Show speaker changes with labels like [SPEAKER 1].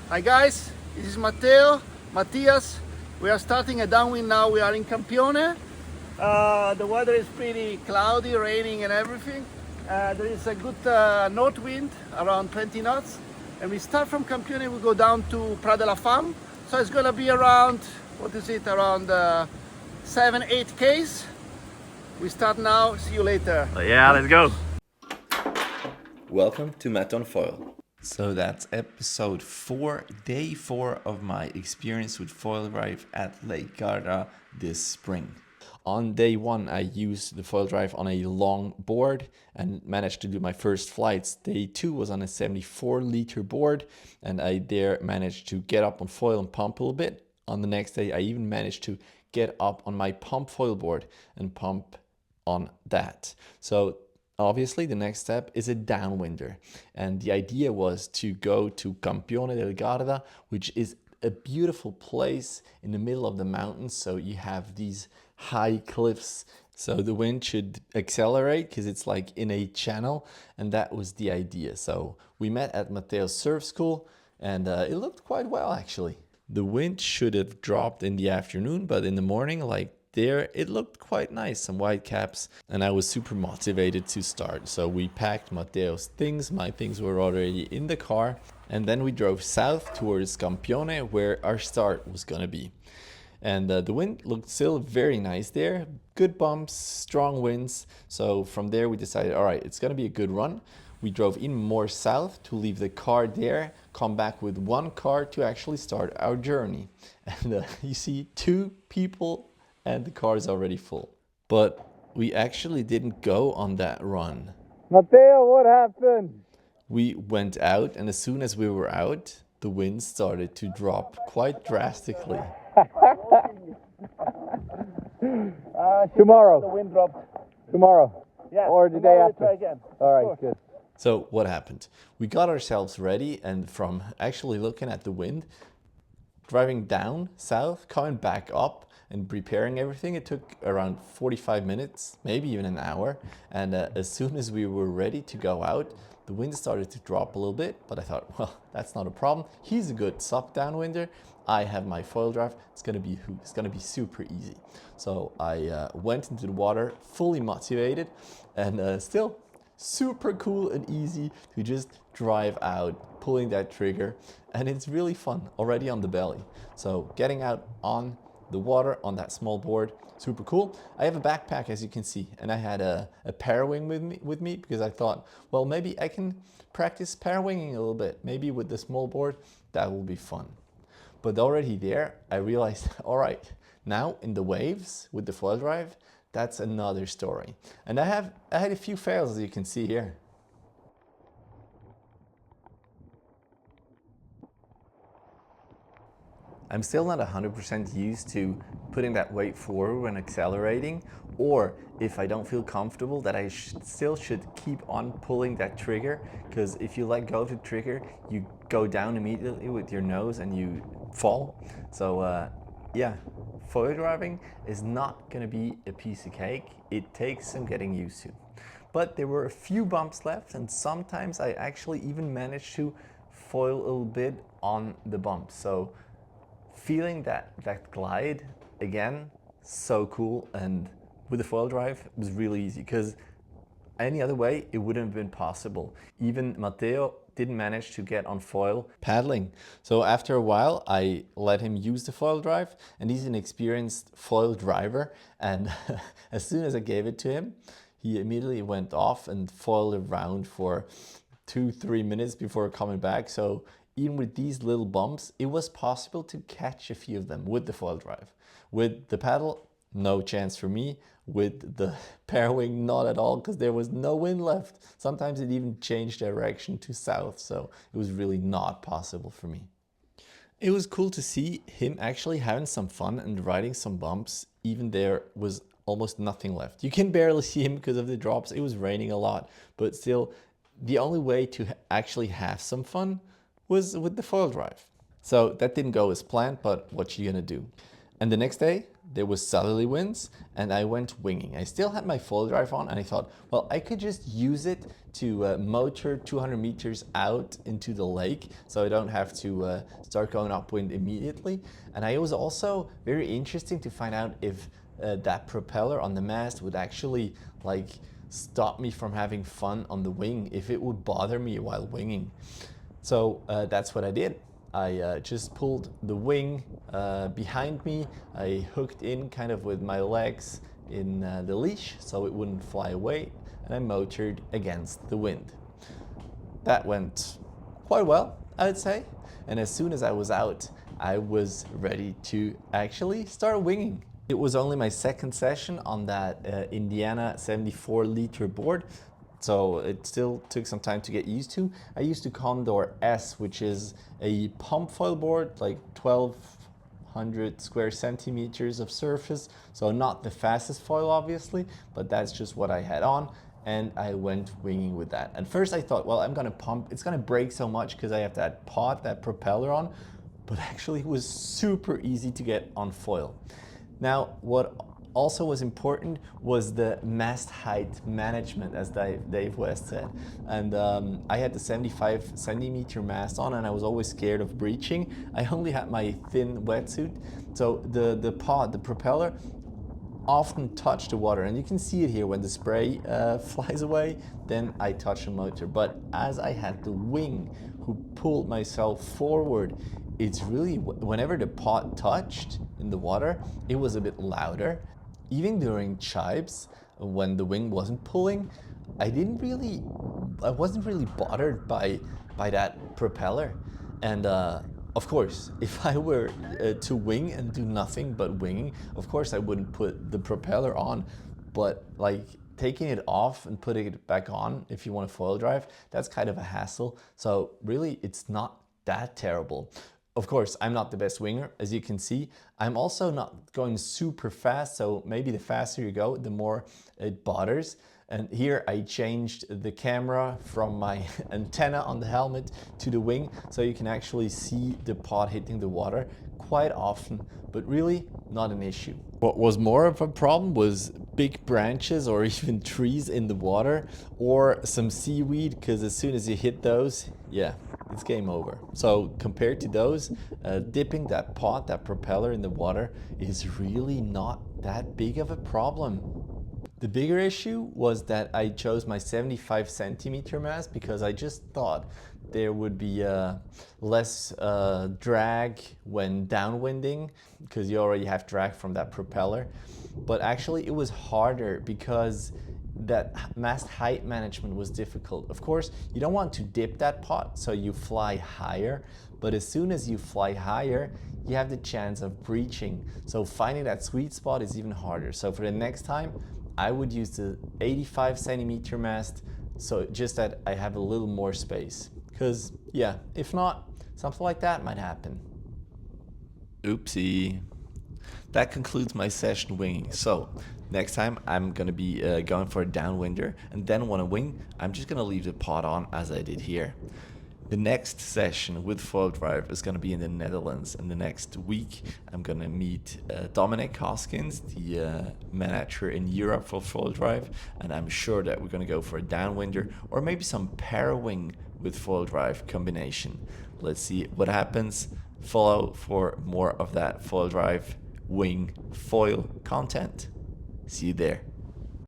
[SPEAKER 1] Hi guys, this is Matteo, Matthias. We are starting a downwind now. We are in Campione. The weather is pretty cloudy, raining and everything. There is a good north wind, around 20 knots. And we start from Campione, we go down to Pra della Fam. So it's gonna be around, around 7-8 Ks. We start now, see you later.
[SPEAKER 2] Yeah, let's go.
[SPEAKER 3] Welcome to Matt on Foil.
[SPEAKER 4] So that's episode 4, day 4 of my experience with FoilDrive at Lake Garda this spring. On day 1, I used the FoilDrive on a long board and managed to do my first flights. Day 2 was on a 74-liter board, and I there managed to get up on foil and pump a little bit. On the next day, I even managed to get up on my pump foil board and pump on that. So obviously, the next step is a downwinder, and the idea was to go to Campione del Garda, which is a beautiful place in the middle of the mountains. So you have these high cliffs, so the wind should accelerate because it's like in a channel, and that was the idea. So we met at Matteo's surf school, and it looked quite well actually. The wind should have dropped in the afternoon, but in the morning, like there, it looked quite nice, some white caps, and I was super motivated to start. So we packed Matteo's things, my things were already in the car, and then we drove south towards Campione, where our start was gonna be. And the wind looked still very nice there, good bumps, strong winds. So from there we decided, all right, it's gonna be a good run. We drove even more south to leave the car there, come back with one car to actually start our journey. And you see 2 people and the car is already full. But we actually didn't go on that run.
[SPEAKER 1] Matteo, what happened?
[SPEAKER 4] We went out, and as soon as we were out, the wind started to drop quite drastically.
[SPEAKER 1] Tomorrow. The wind dropped.
[SPEAKER 5] Tomorrow?
[SPEAKER 1] Yeah.
[SPEAKER 5] Or the day after?
[SPEAKER 1] Try again.
[SPEAKER 5] All right, good.
[SPEAKER 4] So what happened? We got ourselves ready, and from actually looking at the wind, driving down south, coming back up, and preparing everything, it took around 45 minutes, maybe even an hour. And as soon as we were ready to go out, the wind started to drop a little bit, but I thought, well, that's not a problem. He's a good SUP downwinder. I have my FoilDrive. It's gonna be super easy. So I went into the water fully motivated, and still super cool and easy to just drive out, pulling that trigger, and it's really fun already on the belly. So getting out on the water on that small board, super cool. I have a backpack, as you can see, and I had a parawing with me because I thought, well, maybe I can practice parawinging a little bit. Maybe with the small board, that will be fun. But already there, I realized, all right, now in the waves with the FoilDrive, that's another story. And I had a few fails, as you can see here. I'm still not 100% used to putting that weight forward when accelerating, or if I don't feel comfortable, that I still should keep on pulling that trigger, because if you let go of the trigger, you go down immediately with your nose and you fall. So yeah, foil driving is not gonna be a piece of cake. It takes some getting used to. But there were a few bumps left, and sometimes I actually even managed to foil a little bit on the bumps. So feeling that glide again, so cool. And with the FoilDrive, it was really easy, because any other way it wouldn't have been possible. Even Matteo didn't manage to get on foil paddling. So after a while, I let him use the FoilDrive, and he's an experienced foil driver. And as soon as I gave it to him, he immediately went off and foiled around for 2-3 minutes before coming back. So even with these little bumps, it was possible to catch a few of them with the FoilDrive. With the paddle, no chance for me. With the parawing, not at all, because there was no wind left. Sometimes it even changed direction to south, so it was really not possible for me. It was cool to see him actually having some fun and riding some bumps, even there was almost nothing left. You can barely see him because of the drops. It was raining a lot, but still, the only way to actually have some fun was with the FoilDrive. So that didn't go as planned, but what you gonna do? And the next day, there was southerly winds and I went winging. I still had my FoilDrive on and I thought, well, I could just use it to motor 200 meters out into the lake so I don't have to start going upwind immediately. And I was also very interesting to find out if that propeller on the mast would actually like stop me from having fun on the wing, if it would bother me while winging. So that's what I did. I just pulled the wing behind me. I hooked in kind of with my legs in the leash so it wouldn't fly away, and I motored against the wind. That went quite well, I would say. And as soon as I was out, I was ready to actually start winging. It was only my second session on that Indiana 74-liter board, so it still took some time to get used to. I used a Condor S, which is a pump foil board, like 1,200 square centimeters of surface, so not the fastest foil obviously, but that's just what I had on, and I went winging with that. And first I thought, well, I'm gonna pump, it's gonna break so much because I have that pod, that propeller on, but actually it was super easy to get on foil. Now, what also was important was the mast height management, as Dave West said. And I had the 75 centimeter mast on and I was always scared of breaching. I only had my thin wetsuit, so the pod, the propeller, often touched the water. And you can see it here when the spray flies away, then I touch the motor. But as I had the wing who pulled myself forward, it's really, whenever the pod touched in the water, it was a bit louder. Even during chibes, when the wing wasn't pulling, I wasn't really bothered by that propeller. And of course, if I were to wing and do nothing but winging, of course I wouldn't put the propeller on, but like taking it off and putting it back on, if you want to FoilDrive, that's kind of a hassle. So really, it's not that terrible. Of course, I'm not the best winger, as you can see. I'm also not going super fast, so maybe the faster you go, the more it bothers. And here I changed the camera from my antenna on the helmet to the wing, so you can actually see the pod hitting the water quite often, but really not an issue. What was more of a problem was big branches or even trees in the water, or some seaweed, because as soon as you hit those, yeah, it's game over. So compared to those, dipping that pod, that propeller in the water is really not that big of a problem. The bigger issue was that I chose my 75 centimeter mast because I just thought there would be less drag when downwinding, because you already have drag from that propeller. But actually it was harder because that mast height management was difficult. Of course, you don't want to dip that pod, so you fly higher, but as soon as you fly higher, you have the chance of breaching. So finding that sweet spot is even harder. So for the next time, I would use the 85 centimeter mast, so just that I have a little more space. Because yeah, if not, something like that might happen. Oopsie. That concludes my session winging. So next time I'm gonna be going for a downwinder, and then when I wing, I'm just gonna leave the pod on as I did here. The next session with FoilDrive is gonna be in the Netherlands, and the next week I'm gonna meet Dominic Hoskins, the manager in Europe for FoilDrive, and I'm sure that we're gonna go for a downwinder or maybe some parawing with FoilDrive combination. Let's see what happens. Follow for more of that FoilDrive wing foil content. See you there.